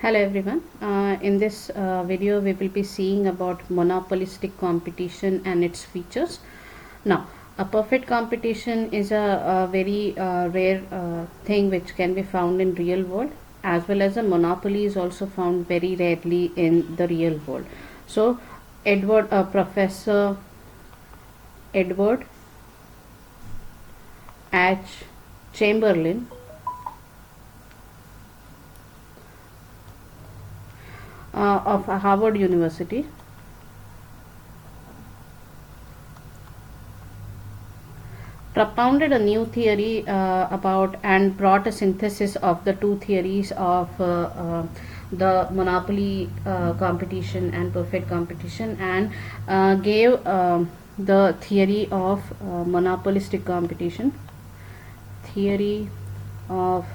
Hello everyone. In this video we will be seeing about monopolistic competition and its features. Now, a perfect competition is a very rare thing which can be found in real world, as well as a monopoly is also found very rarely in the real world. So, Professor Edward H. Chamberlain of Harvard University propounded a new theory about and brought a synthesis of the two theories of the monopoly competition and perfect competition, and gave the theory of monopolistic competition, theory of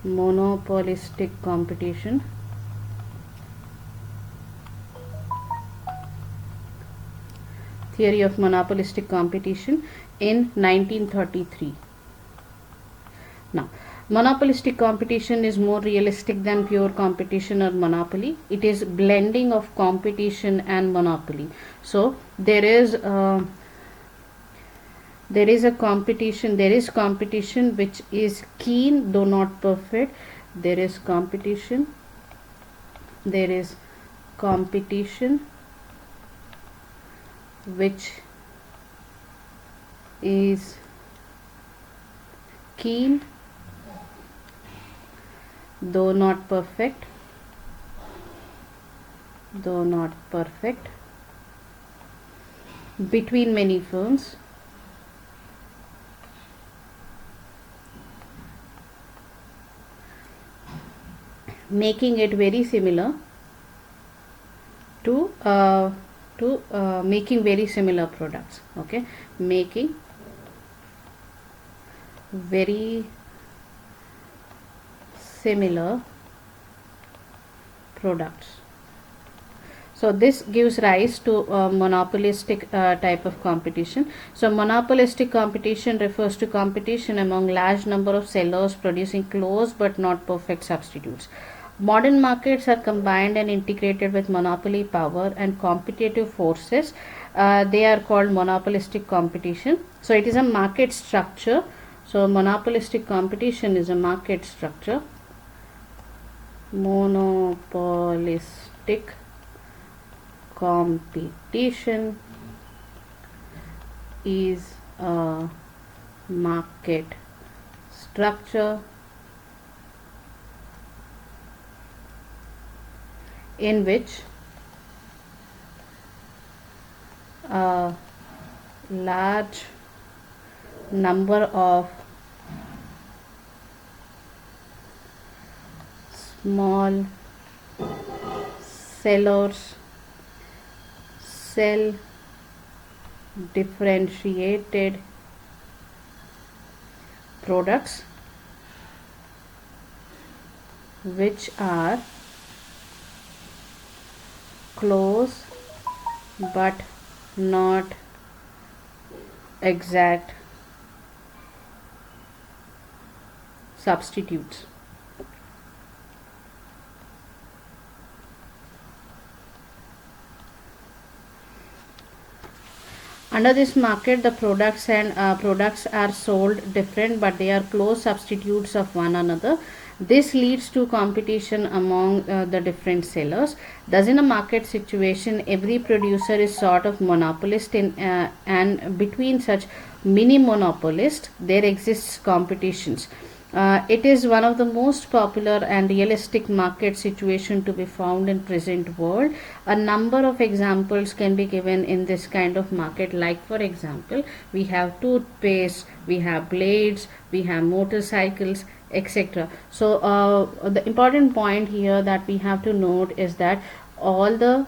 monopolistic competition, theory of monopolistic competition in 1933. Now, monopolistic competition is more realistic than pure competition or monopoly. It is blending of competition and monopoly. So there is a competition. There is competition which is keen though not perfect. There is competition. There is competition which is keen though not perfect, between many firms, making it very similar to making very similar products. Okay, making very similar products. So this gives rise to a monopolistic type of competition. So monopolistic competition refers to competition among large number of sellers producing close but not perfect substitutes. Modern markets are combined and integrated with monopoly power and competitive forces. They are called monopolistic competition. So it is a market structure. So monopolistic competition is a market structure. Monopolistic competition is a market structure in which a large number of small sellers sell differentiated products which are close but not exact substitutes. Under this market, the products are sold different, but they are close substitutes of one another. This leads to competition among the different sellers. Thus, in a market situation, every producer is sort of monopolist and between such mini monopolists, there exists competitions. It is one of the most popular and realistic market situation to be found in present world. A number of examples can be given in this kind of market, like for example, we have toothpaste, we have blades, we have motorcycles, etc. So the important point here that we have to note is that all the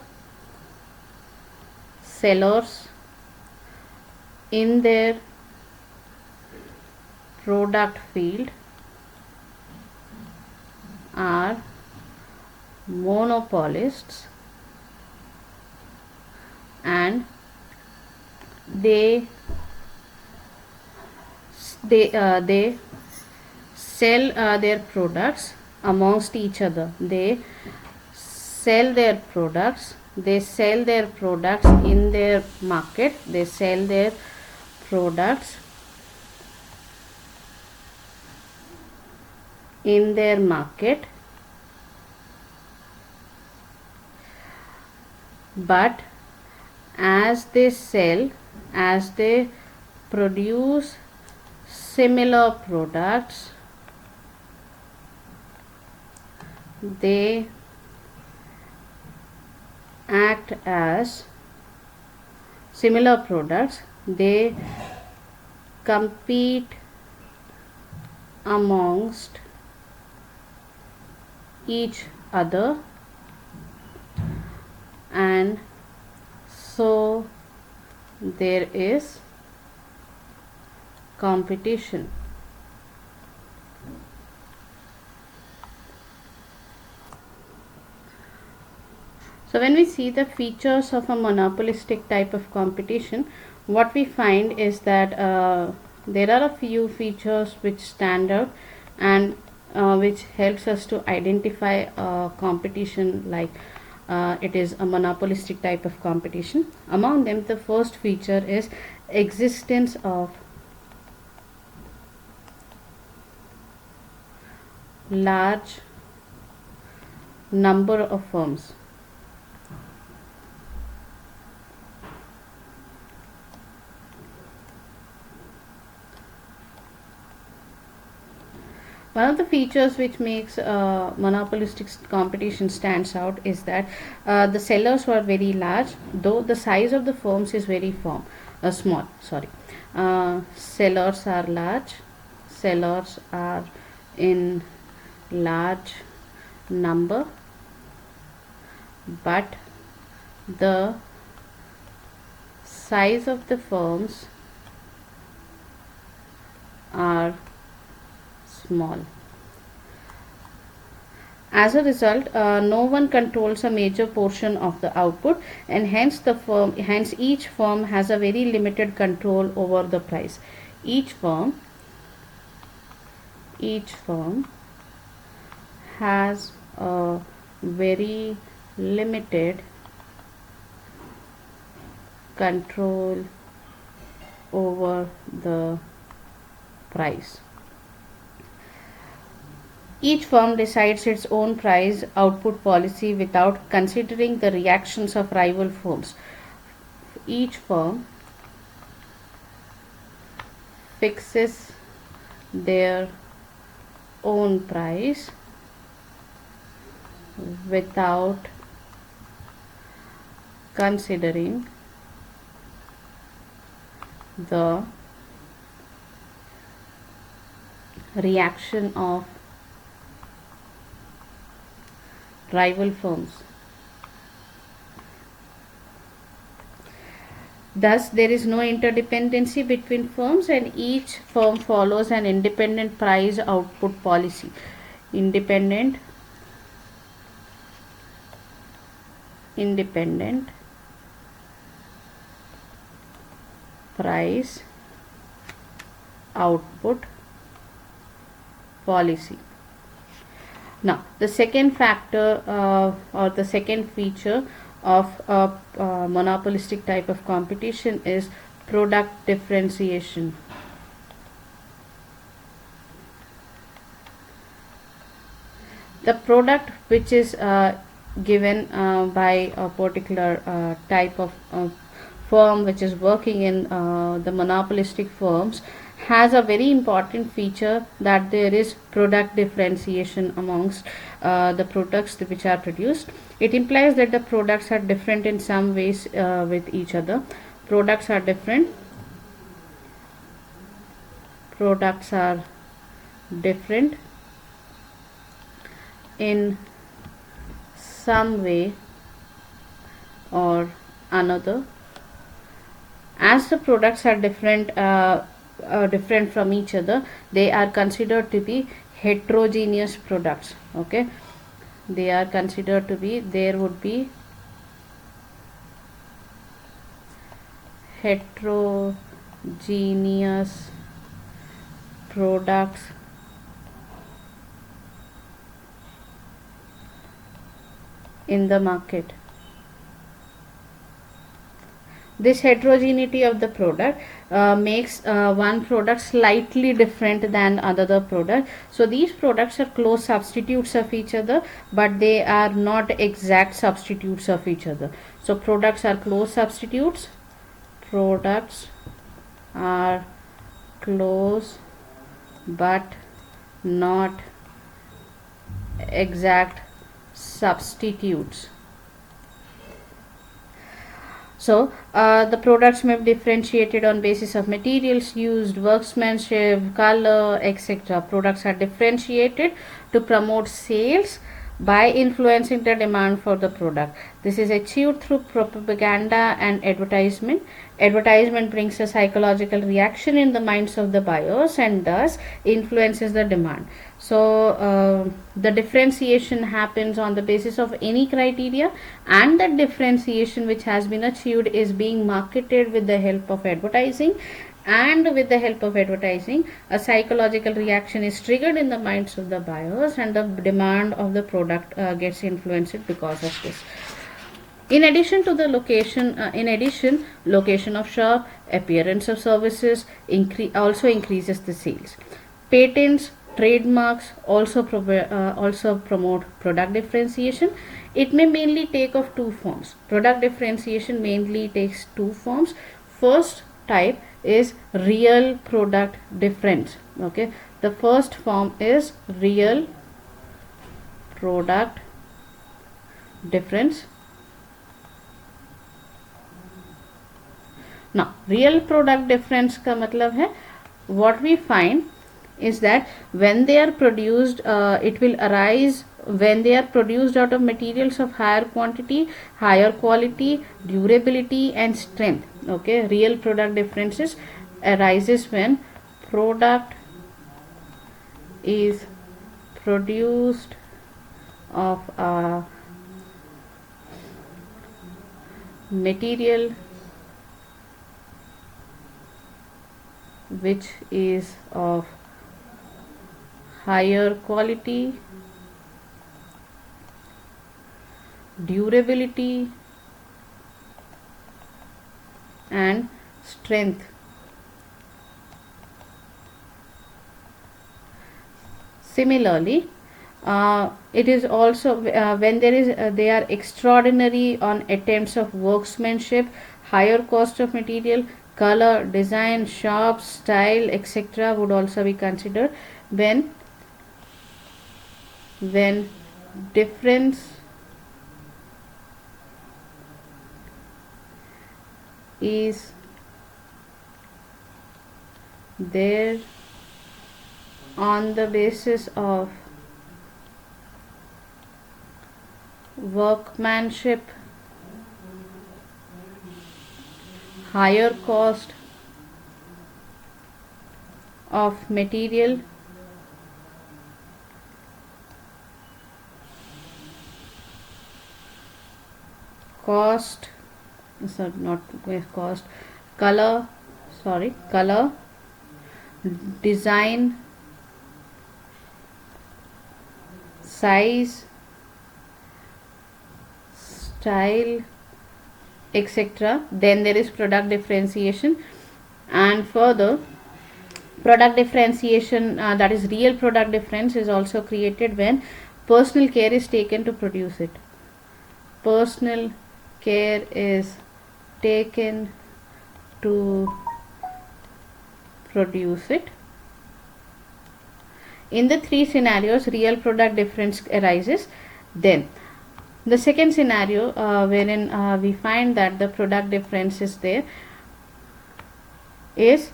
sellers in their product field are monopolists, and they sell their products amongst each other. They sell their products in their market. They sell their products in their market, but as they produce similar products, they act as similar products. They compete amongst each other, and so there is competition. So when we see the features of a monopolistic type of competition, what we find is that there are a few features which stand out, and which helps us to identify competition, like it is a monopolistic type of competition. Among them, the first feature is existence of large number of firms. One of the features which makes monopolistic competition stands out is that the sellers were very large, though the size of the firms is very small. Sorry, sellers are large. Sellers are in large number, but the size of the firms are small. As a result, no one controls a major portion of the output, and hence each firm has a very limited control over the price. Each firm has a very limited control over the price. Each firm decides its own price output policy without considering the reactions of rival firms. Each firm fixes their own price without considering the reaction of rival firms. Thus, there is no interdependency between firms, and each firm follows an independent price output policy. Independent price output policy. Now, the second factor or the second feature of a monopolistic type of competition is product differentiation. The product which is given by a particular type of firm which is working in the monopolistic firms has a very important feature, that there is product differentiation amongst the products which are produced. It implies that the products are different in some ways with each other. Products are different in some way or another. As the products are different from each other, they are considered to be heterogeneous products. Okay, they are considered to be, there would be heterogeneous products in the market. This heterogeneity of the product makes one product slightly different than another product. So these products are close substitutes of each other, but they are not exact substitutes of each other. So products are close substitutes. Products are close but not exact substitutes. So the products may be differentiated on basis of materials used, workmanship, color, etc. Products are differentiated to promote sales by influencing the demand for the product. This is achieved through propaganda and advertisement. Advertisement brings a psychological reaction in the minds of the buyers and thus influences the demand. So the differentiation happens on the basis of any criteria, and that differentiation which has been achieved is being marketed with the help of advertising, and with the help of advertising a psychological reaction is triggered in the minds of the buyers and the demand of the product gets influenced because of this. In addition to the location of shop, appearance of services also increases the sales. Patents, trademarks also promote product differentiation. It may mainly take of two forms. Product differentiation mainly takes two forms. First type is real product difference. Okay, the first form is real product difference. Now real product difference का मतलब है, what we find is that when they are produced, it will arise when they are produced out of materials of higher quantity, higher quality, durability and strength. Okay, real product differences arises when product is produced of a material which is of higher quality, durability and strength. Similarly, it is also when they are extraordinary on attempts of workmanship, higher cost of material, color, design, sharp, style, etc. would also be considered when difference is there on the basis of workmanship, higher cost of material, color, design, size, style, etc. Then there is product differentiation, and further product differentiation, that is real product difference, is also created when personal care is taken to produce it. Personal care is taken to produce it. In the three scenarios, real product difference arises. Then the second scenario, wherein we find that the product difference is there, is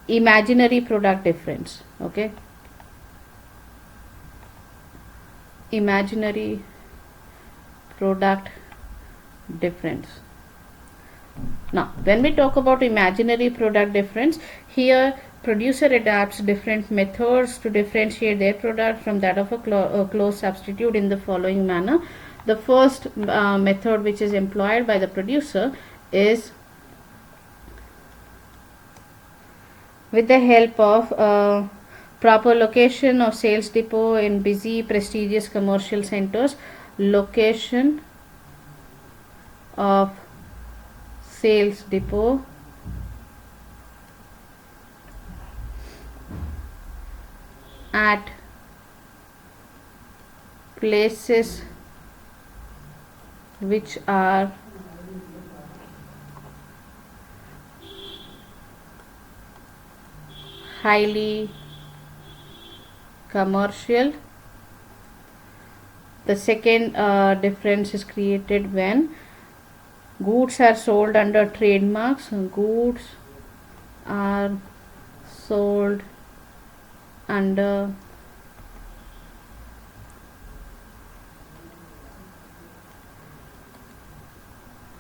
imaginary product difference. Okay, imaginary product difference. Now when we talk about imaginary product difference, here producer adapts different methods to differentiate their product from that of a close substitute in the following manner. The first method which is employed by the producer is with the help of proper location of sales depot in busy prestigious commercial centers. Location of sales depot at places which are highly commercial. The second difference is created when goods are sold under trademarks. Goods are sold under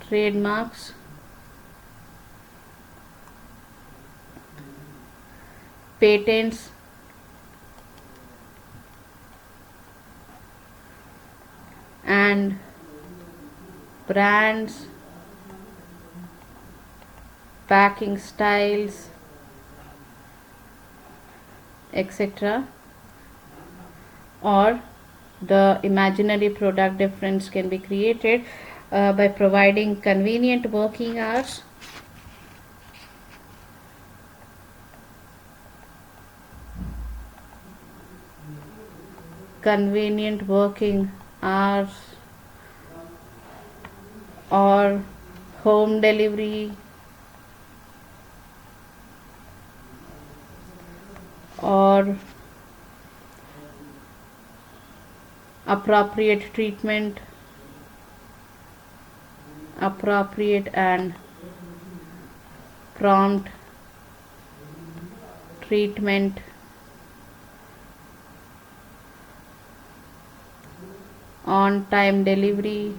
trademarks. Patents and brands, packing styles, etc. Or the imaginary product difference can be created by providing convenient working hours, convenient working hours or home delivery or appropriate treatment, appropriate and prompt treatment, on time delivery,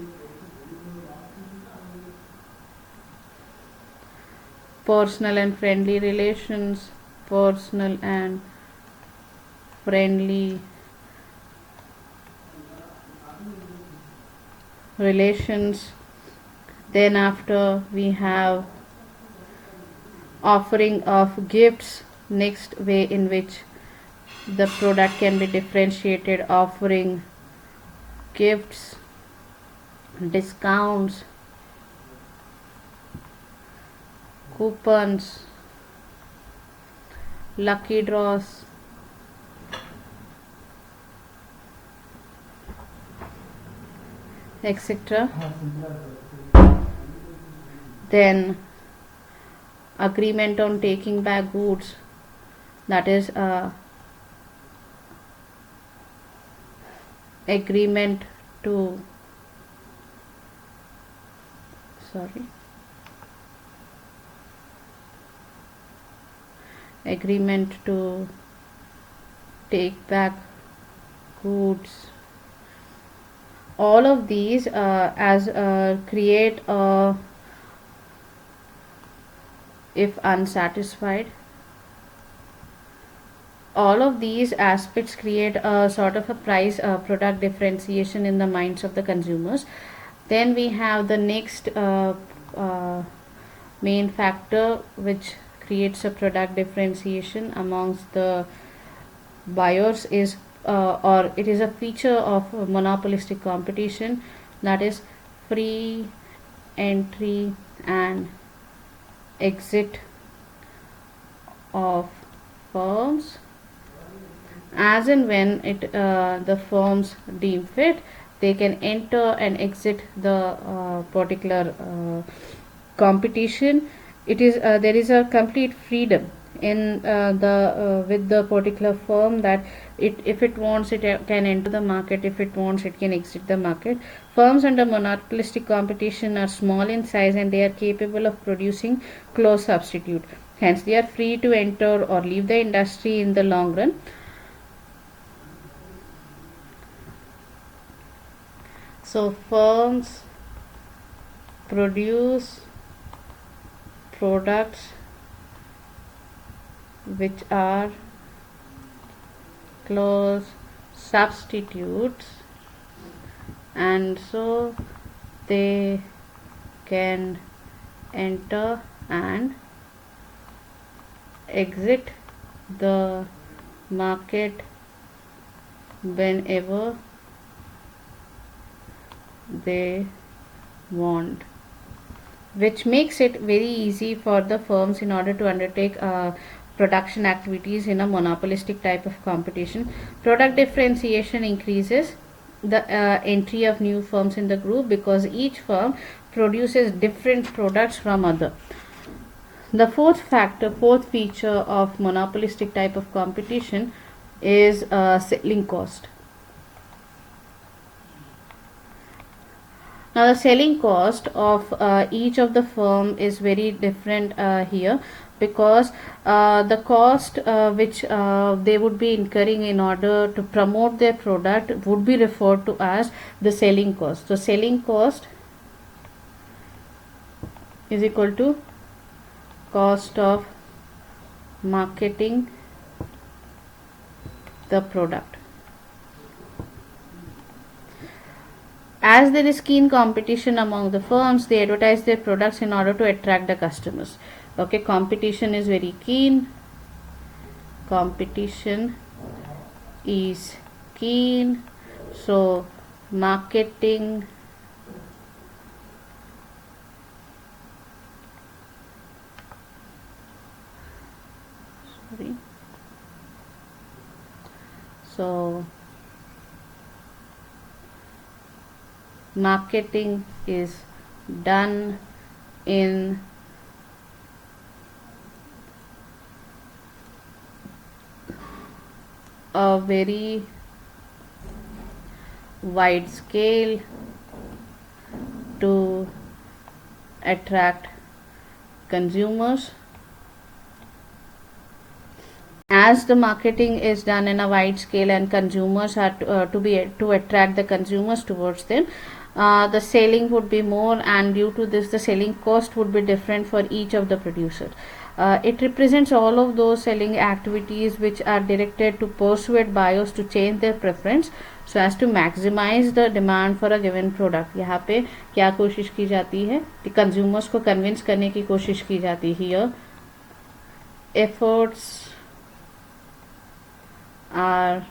personal and friendly relations, personal and friendly relations. Then after we have offering of gifts, next way in which the product can be differentiated, offering gifts, discounts, coupons, lucky draws, etc. Then agreement on taking back goods, that is agreement to agreement to take back goods. All of these as create if unsatisfied. All of these aspects create a sort of a price product differentiation in the minds of the consumers. Then we have the next main factor which creates a product differentiation amongst the buyers is or it is a feature of monopolistic competition, that is free entry and exit of firms. As and when the firms deem fit, they can enter and exit the particular competition. It is there is a complete freedom in the with the particular firm that if it wants it can enter the market, if it wants it can exit the market. Firms under monopolistic competition are small in size and they are capable of producing close substitute, hence they are free to enter or leave the industry in the long run. So firms produce products which are close substitutes, and so they can enter and exit the market whenever they want. which makes it very easy for the firms in order to undertake production activities in a monopolistic type of competition. Product differentiation increases the entry of new firms in the group because each firm produces different products from other. The fourth feature of monopolistic type of competition is selling cost. Now the selling cost of each of the firm is very different here, because the cost which they would be incurring in order to promote their product would be referred to as the selling cost. So selling cost is equal to cost of marketing the product. As there is keen competition among the firms, they advertise their products in order to attract the customers. Okay, competition is very keen. Competition is keen. So marketing so marketing is done in a very wide scale to attract consumers. As the marketing is done in a wide scale and consumers are to attract the consumers towards them, the selling would be more, and due to this the selling cost would be different for each of the producers. It represents all of those selling activities which are directed to persuade buyers to change their preference so as to maximize the demand for a given product. यहाँ पे क्या कोशिश की जाती है कि consumers को convince करने की कोशिश की जाती है. Here efforts are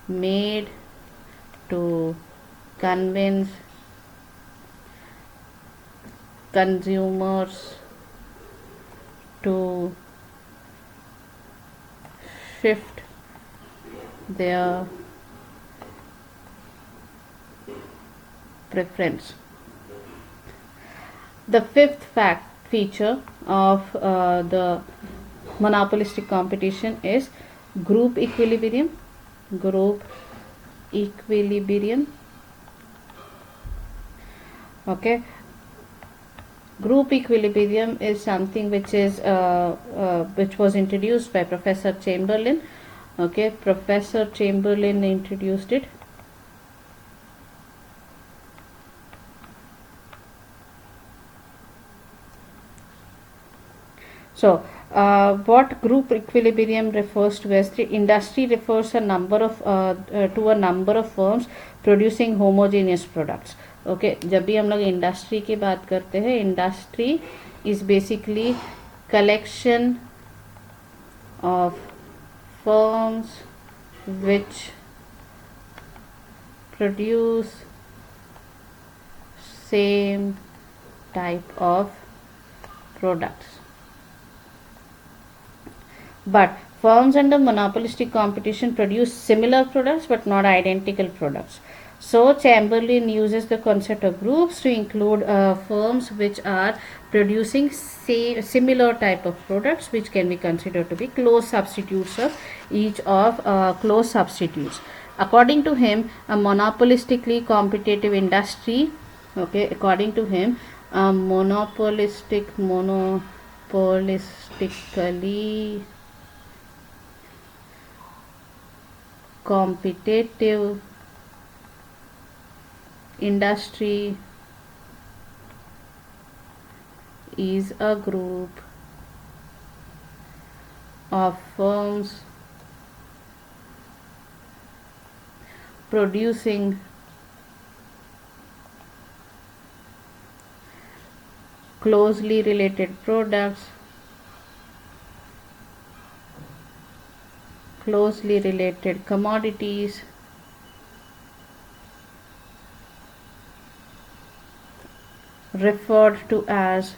made to convince consumers to shift their preference. The fifth feature of the monopolistic competition is group equilibrium. Okay, group equilibrium is something which was introduced by Professor Chamberlain. Okay, Professor Chamberlain introduced it. So what group equilibrium refers to as the industry refers a number of to a number of firms producing homogeneous products. Okay, जब भी हम लोग industry की बात करते हैं, industry is basically collection of firms which produce same type of products. But firms under monopolistic competition produce similar products but not identical products. So Chamberlain uses the concept of groups to include firms which are producing similar type of products, which can be considered to be close substitutes of each of close substitutes. According to him, a monopolistically competitive industry, okay, according to him, a monopolistically competitive industry is a group of firms producing closely related products, closely related commodities, referred to as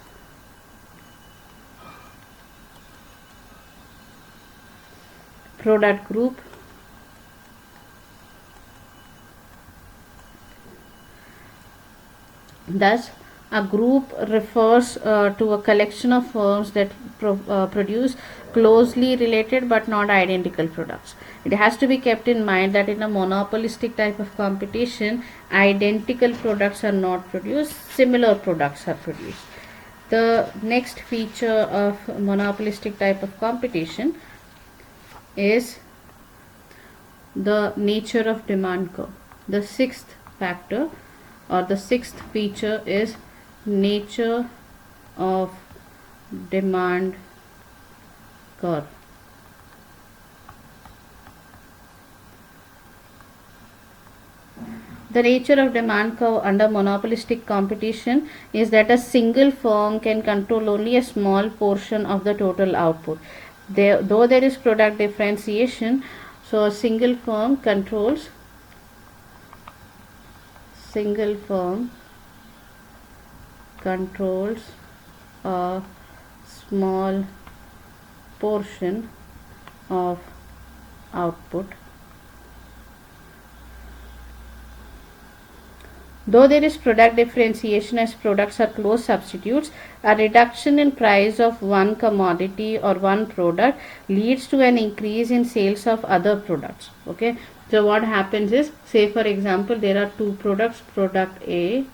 product group. Thus, a group refers to a collection of firms that produce closely related but not identical products. It has to be kept in mind that in a monopolistic type of competition, identical products are not produced, similar products are produced. The next feature of monopolistic type of competition is the nature of demand curve. The sixth factor or the sixth feature is nature of demand curve. The nature of demand curve under monopolistic competition is that a single firm can control only a small portion of the total output. Though there is product differentiation, so a single firm controls a small portion of output. Though there is product differentiation as products are close substitutes, a reduction in price of one commodity or one product leads to an increase in sales of other products. Okay. So what happens is, say for example, there are two products, product A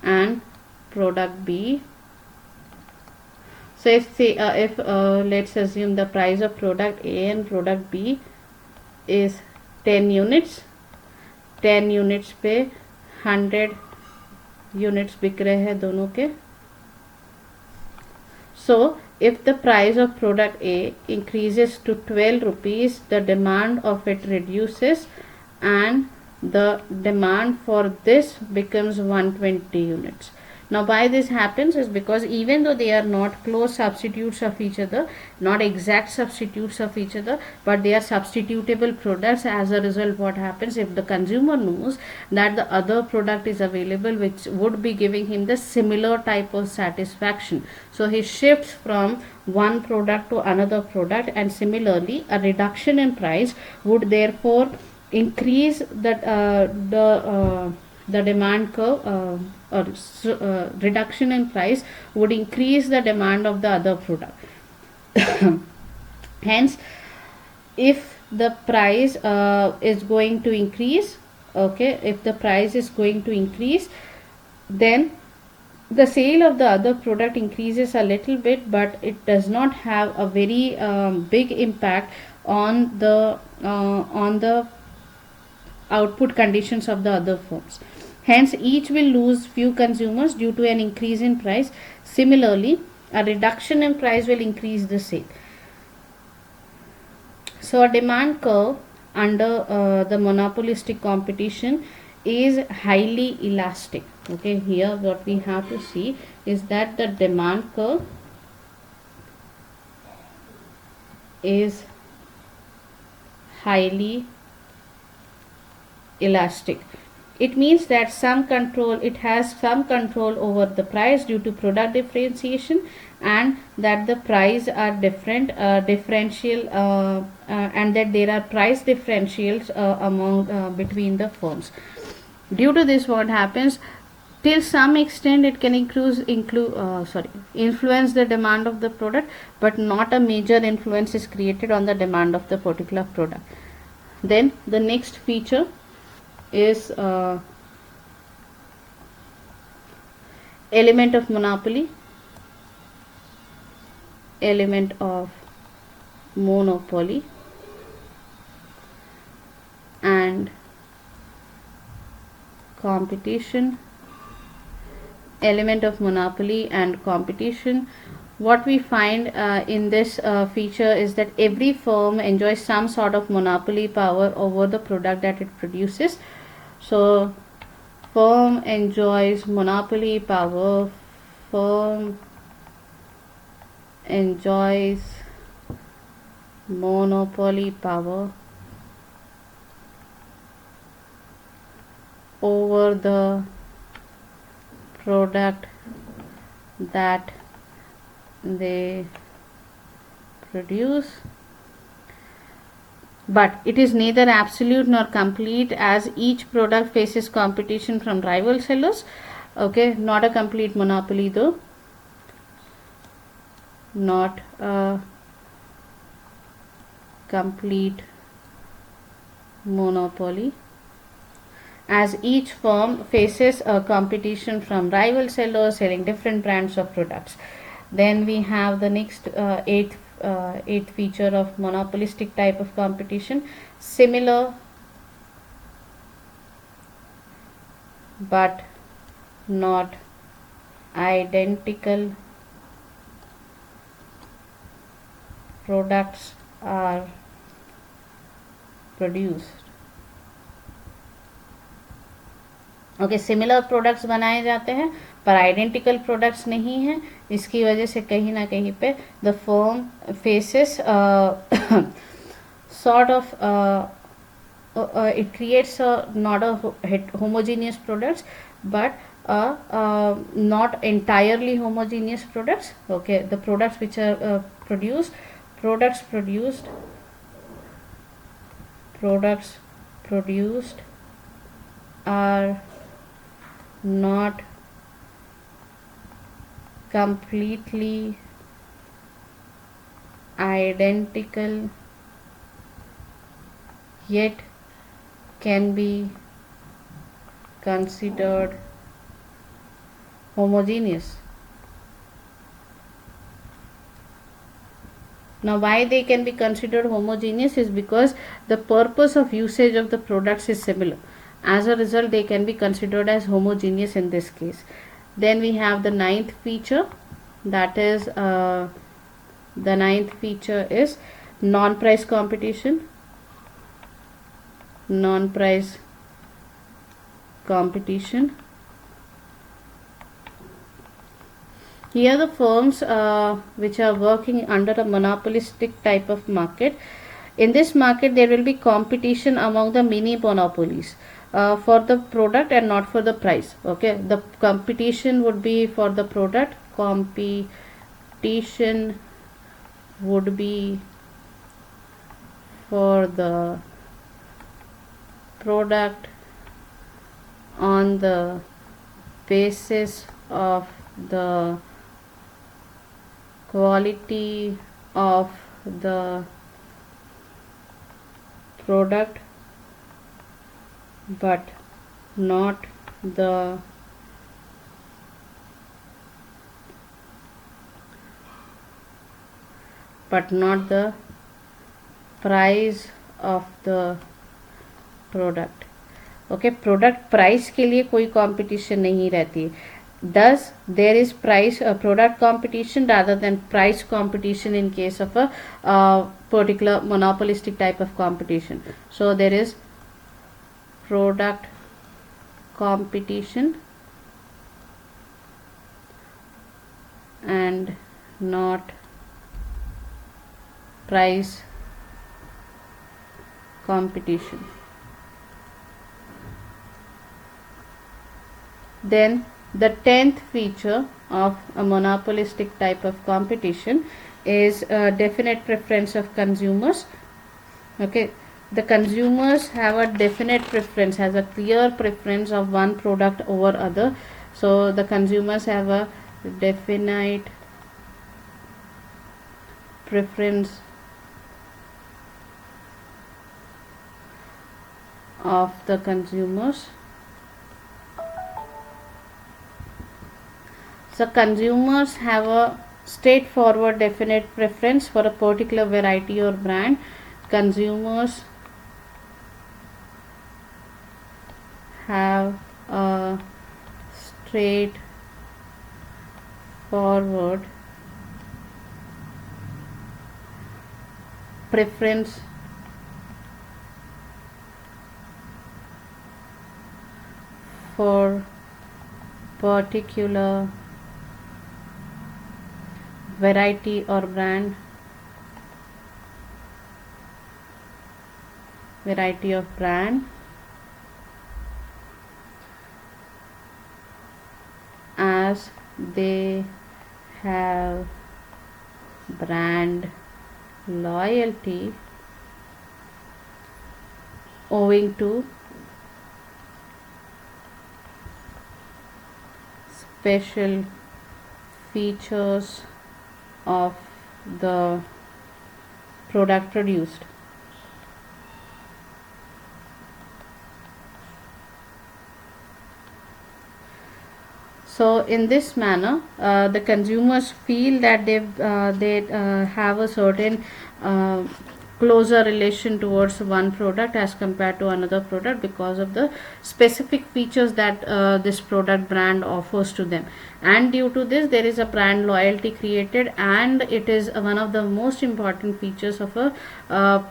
and product B. So if let's assume the price of product A and product B is 10 units, 10 units पे 100 units बिक रहे हैं दोनों के. So if the price of product A increases to 12 rupees, the demand of it reduces and the demand for this becomes 120 units. Now why this happens is because even though they are not close substitutes of each other, not exact substitutes of each other, but they are substitutable products. As a result, what happens, if the consumer knows that the other product is available which would be giving him the similar type of satisfaction, so he shifts from one product to another product, and similarly a reduction in price would therefore increase the demand curve, reduction in price would increase the demand of the other product. Hence, if the price is going to increase, okay, if the price is going to increase, then the sale of the other product increases a little bit, but it does not have a very big impact on the output conditions of the other firms. Hence, each will lose few consumers due to an increase in price. Similarly, a reduction in price will increase the sale. So, a demand curve under the monopolistic competition is highly elastic. Okay, here what we have to see is that the demand curve is highly elastic. It means that it has some control over the price due to product differentiation, and that the price are differential, and that there are price differentials between the firms. Due to this, what happens, till some extent it can influence the demand of the product, but not a major influence is created on the demand of the particular product. Then the next feature is element of monopoly, element of monopoly, and competition. Element of monopoly and competition. What we find in this feature is that every firm enjoys some sort of monopoly power over the product that it produces. So, firm enjoys monopoly power. Firm enjoys monopoly power over the product that they produce. but it is neither absolute nor complete, as each product faces competition from rival sellers. Okay, not a complete monopoly though, not a complete monopoly, as each firm faces a competition from rival sellers selling different brands of products. Then we have the next eighth feature of monopolistic type of competition: similar but not identical products are produced. Okay, similar products बनाए जाते हैं पर identical products नहीं हैं. इसकी वजह से कहीं ना कहीं पे the firm faces sort of it creates not a homogeneous products, but not entirely homogeneous products. Okay, the products which are products produced are not completely identical, yet can be considered homogeneous. Now, why they can be considered homogeneous is because the purpose of usage of the products is similar. As a result, they can be considered as homogeneous in this case. Then we have the ninth feature, that is the ninth feature is non-price competition. Non-price competition. Here the firms which are working under a monopolistic type of market. In this market, there will be competition among the mini monopolies for the product and not for the price. Okay, the competition would be for the product. Competition would be for the product on the basis of the quality of the product, but not the price of the product. Okay, product price के लिए कोई competition नहीं रहती है. thus there is price product competition rather than price competition in case of a particular monopolistic type of competition. So there is product competition and not price competition. Then the 10th feature of a monopolistic type of competition is a definite preference of consumers. Okay, the consumers have a definite preference, has a clear preference of one product over other. So the consumers have a definite preference of the consumers. So consumers have a straightforward definite preference for a particular variety or brand. Consumers have a straightforward preference for particular variety or brand, variety of brand, as they have brand loyalty owing to special features of the product produced. So in this manner, the consumers feel that they have a certain uh, closer relation towards one product as compared to another product because of the specific features that this product brand offers to them, and due to this there is a brand loyalty created, and it is one of the most important features of a uh,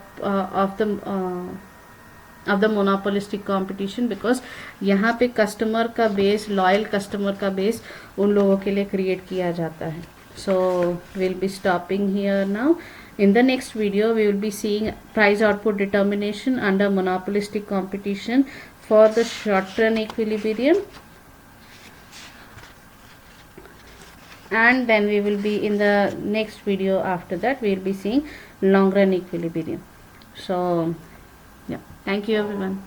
of the monopolistic competition, because यहाँ पे customer का base, loyal customer का base उन लोगों के लिए create किया जाता है. So we'll be stopping here now. In the next video we will be seeing price output determination under monopolistic competition for the short run equilibrium, and then we will be in the next video after that we will be seeing long run equilibrium. So yeah, thank you everyone.